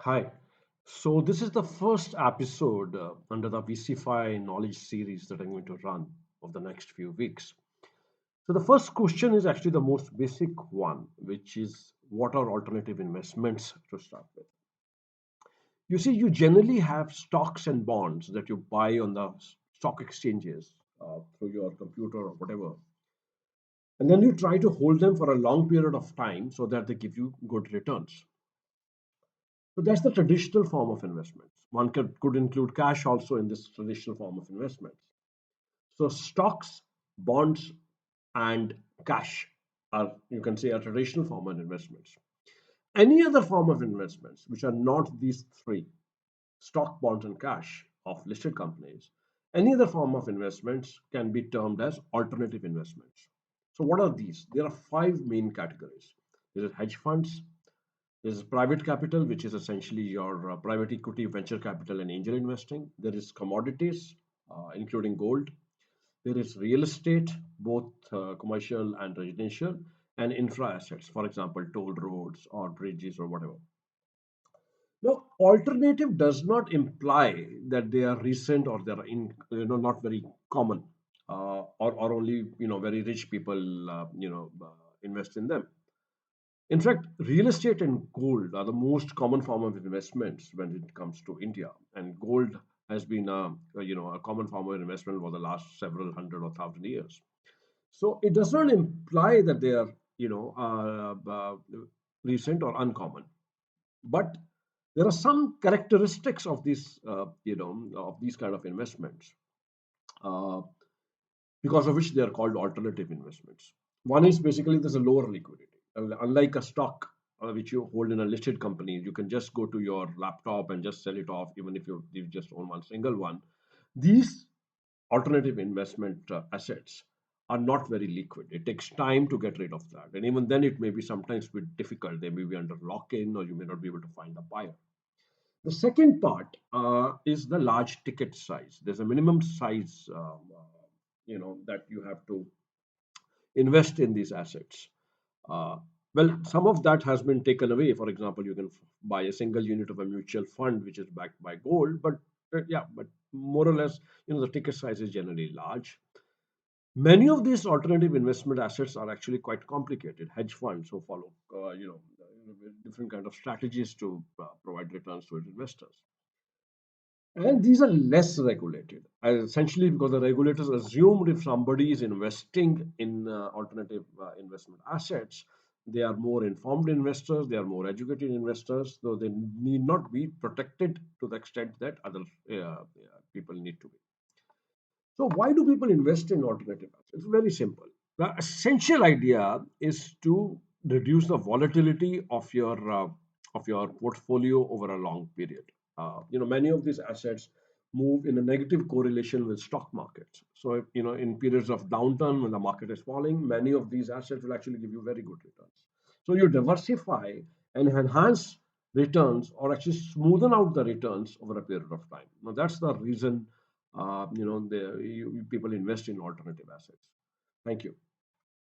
Hi. So this is the first episode under the VCFI knowledge series that I'm going to run of the next few weeks. So the first question is actually the most basic one, which is what are alternative investments to start with? You see, you generally have stocks and bonds that you buy on the stock exchanges through your computer or whatever. And then you try to hold them for a long period of time so that they give you good returns. So that's the traditional form of investments. One could include cash also in this traditional form of investments. So stocks, bonds, and cash are, you can say, a traditional form of investments. Any other form of investments which are not these three, stock, bonds, and cash of listed companies, any other form of investments can be termed as alternative investments. So what are these? There are five main categories. There is hedge funds, there is private capital, which is essentially your private equity, venture capital, and angel investing. There is commodities, including gold. There is real estate, both commercial and residential, and infra assets, for example, toll roads or bridges or whatever. Now, alternative does not imply that they are recent or they are not very common, or only very rich people invest in them. In fact, real estate and gold are the most common form of investments when it comes to India, and gold has been a common form of investment for the last several hundred or thousand years. So it does not imply that they are recent or uncommon, but there are some characteristics of these kind of investments, uh, because of which they are called alternative investments. One is basically there's a lower liquidity. Unlike a stock which you hold in a listed company, you can just go to your laptop and just sell it off, even if you just own one single one. These alternative investment assets are not very liquid. It takes time to get rid of that. And even then, it may be sometimes bit difficult. They may be under lock in, or you may not be able to find a buyer. The second part is the large ticket size. There's a minimum size, that you have to invest in these assets. Uh, well, some of that has been taken away. For example, you can buy a single unit of a mutual fund which is backed by gold, but but more or less, the ticket size is generally large. Many of these alternative investment assets are actually quite complicated. Hedge funds who follow, different kind of strategies to provide returns to its investors. And these are less regulated, essentially because the regulators assumed if somebody is investing in alternative investment assets, they are more informed investors, they are more educated investors, so they need not be protected to the extent that other people need to be. So, why do people invest in alternative assets? It's very simple. The essential idea is to reduce the volatility of your portfolio over a long period. Many of these assets move in a negative correlation with stock markets. So, in periods of downturn when the market is falling, many of these assets will actually give you very good returns. So, you diversify and enhance returns, or actually smoothen out the returns over a period of time. Now, that's the reason people invest in alternative assets. Thank you.